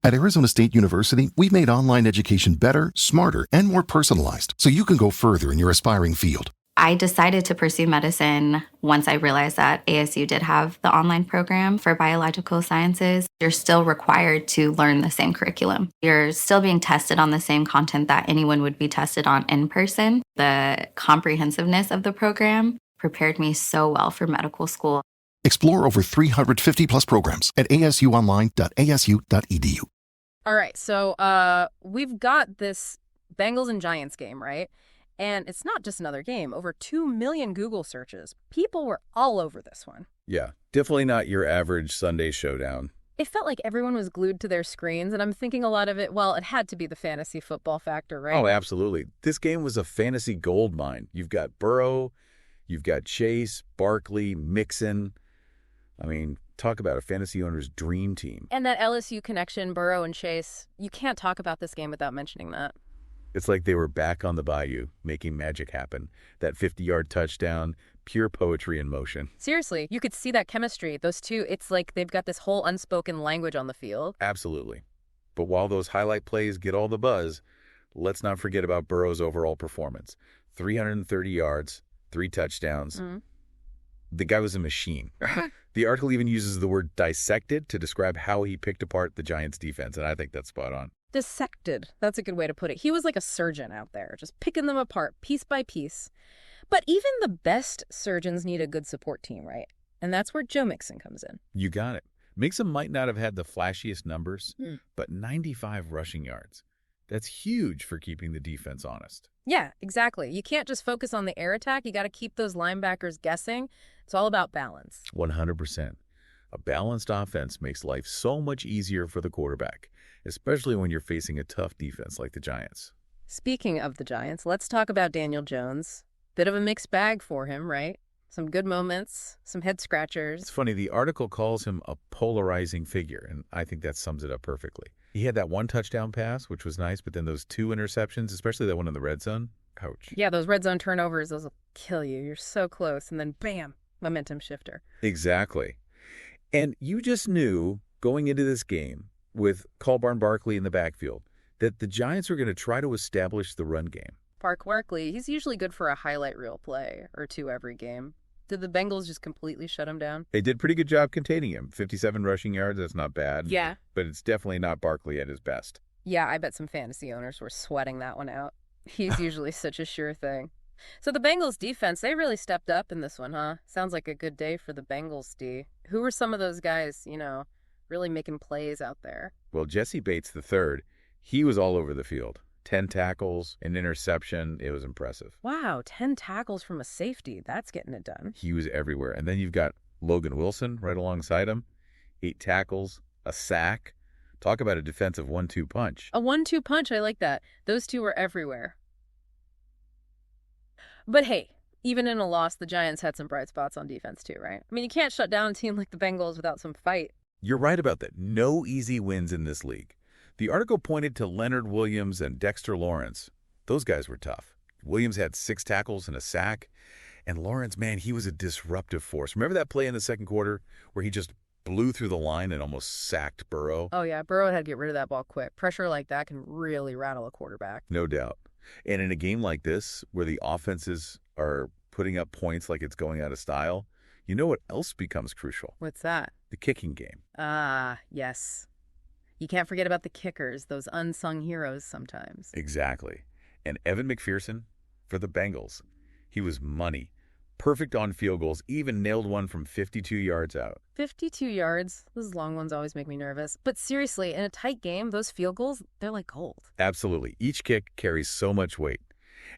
At Arizona State University, we've made online education better, smarter, and more personalized so you can go further in your aspiring field. I decided to pursue medicine once I realized that ASU did have the online program for biological sciences. You're still required to learn the same curriculum. You're still being tested on the same content that anyone would be tested on in person. The comprehensiveness of the program prepared me so well for medical school. Explore over 350 plus programs at asuonline.asu.edu. All right, so we've got this Bengals and Giants game, right? And it's not just another game. Over 2 million Google searches. People were all over this one. Yeah, definitely not your average Sunday showdown. It felt like everyone was glued to their screens, and I'm thinking a lot of it, well, it had to be the fantasy football factor, right? Oh, absolutely. This game was a fantasy gold mine. You've got Burrow, you've got Chase, Barkley, Mixon. I mean, talk about a fantasy owner's dream team. And that LSU connection, Burrow and Chase, you can't talk about this game without mentioning that. It's like they were back on the bayou, making magic happen. That 50-yard touchdown, pure poetry in motion. Seriously, you could see that chemistry. Those two, it's like they've got this whole unspoken language on the field. Absolutely. But while those highlight plays get all the buzz, let's not forget about Burrow's overall performance. 330 yards, 3 touchdowns. The guy was a machine. The article even uses the word dissected to describe how he picked apart the Giants' defense, and I think that's spot on. Dissected. That's a good way to put it. He was like a surgeon out there, just picking them apart piece by piece. But even the best surgeons need a good support team, right? And that's where Joe Mixon comes in. You got it. Mixon might not have had the flashiest numbers, but 95 rushing yards. That's huge for keeping the defense honest. Yeah, exactly. You can't just focus on the air attack. You got to keep those linebackers guessing. It's all about balance. 100%. A balanced offense makes life so much easier for the quarterback, especially when you're facing a tough defense like the Giants. Speaking of the Giants, let's talk about Daniel Jones. Bit of a mixed bag for him, right? Some good moments, some head scratchers. It's funny, the article calls him a polarizing figure, and I think that sums it up perfectly. He had that 1 touchdown pass, which was nice, but then those 2 interceptions, especially that one in the red zone, ouch. Yeah, those red zone turnovers, those will kill you. You're so close, and then bam, momentum shifter. Exactly. And you just knew going into this game with Barkley Barkley in the backfield that the Giants were going to try to establish the run game. Barkley, he's usually good for a highlight reel play or 2 every game. Did the Bengals just completely shut him down? They did a pretty good job containing him. 57 rushing yards, that's not bad. Yeah. But it's definitely not Barkley at his best. Yeah, I bet some fantasy owners were sweating that one out. He's usually such a sure thing. So the Bengals defense, they really stepped up in this one, huh? Sounds like a good day for the Bengals D. Who were some of those guys, really making plays out there? Well, Jesse Bates III, he was all over the field. 10 tackles, an interception. It was impressive. Wow, 10 tackles from a safety. That's getting it done. He was everywhere. And then you've got Logan Wilson right alongside him. 8 tackles, a sack. Talk about a defensive 1-2 punch. A 1-2 punch, I like that. Those two were everywhere. But hey, even in a loss, the Giants had some bright spots on defense too, right? I mean, you can't shut down a team like the Bengals without some fight. You're right about that. No easy wins in this league. The article pointed to Leonard Williams and Dexter Lawrence. Those guys were tough. Williams had 6 tackles and a sack. And Lawrence, man, he was a disruptive force. Remember that play in the second quarter where he just blew through the line and almost sacked Burrow? Oh, yeah. Burrow had to get rid of that ball quick. Pressure like that can really rattle a quarterback. No doubt. And in a game like this, where the offenses are putting up points like it's going out of style, you know what else becomes crucial? What's that? The kicking game. Ah, yes. You can't forget about the kickers, those unsung heroes sometimes. Exactly. And Evan McPherson for the Bengals. He was money. Perfect on field goals, even nailed one from 52 yards out. 52 yards? Those long ones always make me nervous. But seriously, in a tight game, those field goals, they're like gold. Absolutely. Each kick carries so much weight.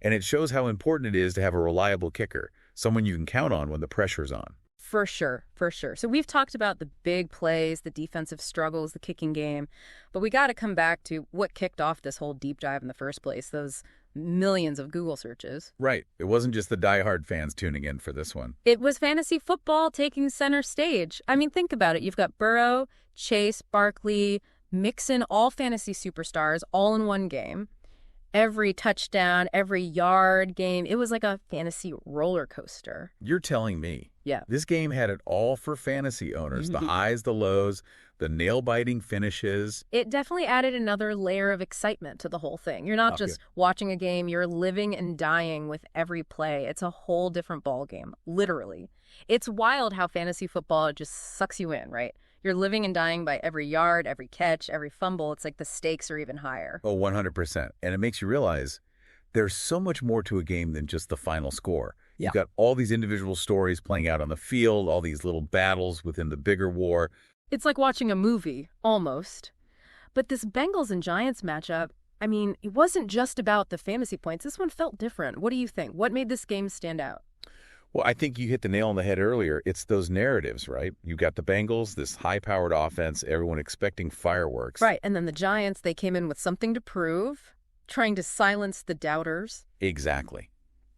And it shows how important it is to have a reliable kicker, someone you can count on when the pressure's on. For sure, for sure. So we've talked about the big plays, the defensive struggles, the kicking game, but we got to come back to what kicked off this whole deep dive in the first place, those millions of Google searches. Right. It wasn't just the diehard fans tuning in for this one. It was fantasy football taking center stage. I mean, think about it. You've got Burrow, Chase, Barkley, Mixon, all fantasy superstars, all in one game. Every touchdown, every yard game, it was like a fantasy roller coaster. You're telling me. Yeah. This game had it all for fantasy owners. The highs, the lows, the nail-biting finishes. It definitely added another layer of excitement to the whole thing. You're not just watching a game, you're living and dying with every play. It's a whole different ballgame, literally. It's wild how fantasy football just sucks you in, right? You're living and dying by every yard, every catch, every fumble. It's like the stakes are even higher. Oh, 100%. And it makes you realize there's so much more to a game than just the final score. Yeah. You've got all these individual stories playing out on the field, all these little battles within the bigger war. It's like watching a movie, almost. But this Bengals and Giants matchup, I mean, it wasn't just about the fantasy points. This one felt different. What do you think? What made this game stand out? Well, I think you hit the nail on the head earlier. It's those narratives, right? You got the Bengals, this high-powered offense, everyone expecting fireworks. Right, and then the Giants, they came in with something to prove, trying to silence the doubters. Exactly.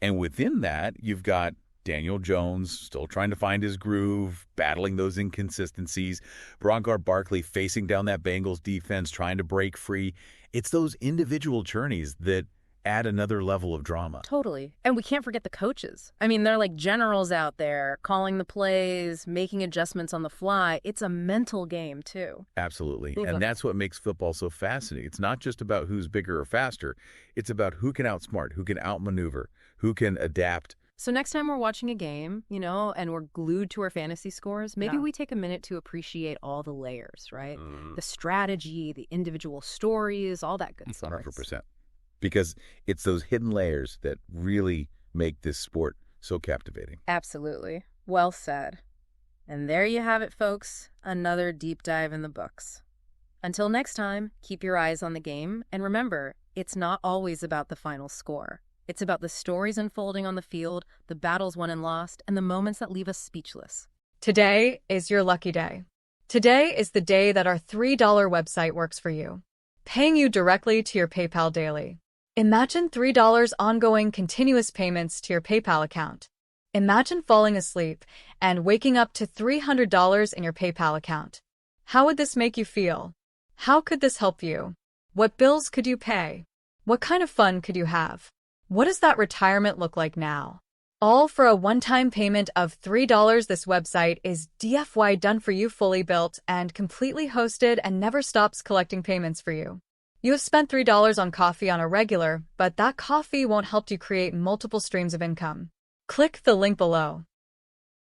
And within that, you've got Daniel Jones still trying to find his groove, battling those inconsistencies. Brongar Barkley facing down that Bengals defense, trying to break free. It's those individual journeys that add another level of drama. Totally. And we can't forget the coaches. I mean, they're like generals out there, calling the plays, making adjustments on the fly. It's a mental game, too. Absolutely. And that's what makes football so fascinating. It's not just about who's bigger or faster. It's about who can outsmart, who can outmaneuver, who can adapt. So next time we're watching a game, you know, and we're glued to our fantasy scores, maybe we take a minute to appreciate all the layers, right? The strategy, the individual stories, all that good stuff. 100%. Because it's those hidden layers that really make this sport so captivating. Absolutely. Well said. And there you have it, folks. Another deep dive in the books. Until next time, keep your eyes on the game. And remember, it's not always about the final score. It's about the stories unfolding on the field, the battles won and lost, and the moments that leave us speechless. Today is your lucky day. Today is the day that our $3 website works for you, paying you directly to your PayPal daily. Imagine $3 ongoing continuous payments to your PayPal account. Imagine falling asleep and waking up to $300 in your PayPal account. How would this make you feel? How could this help you? What bills could you pay? What kind of fun could you have? What does that retirement look like now? All for a one-time payment of $3. This website is DFY done for you, fully built and completely hosted, and never stops collecting payments for you. You have spent $3 on coffee on a regular, but that coffee won't help you create multiple streams of income. Click the link below.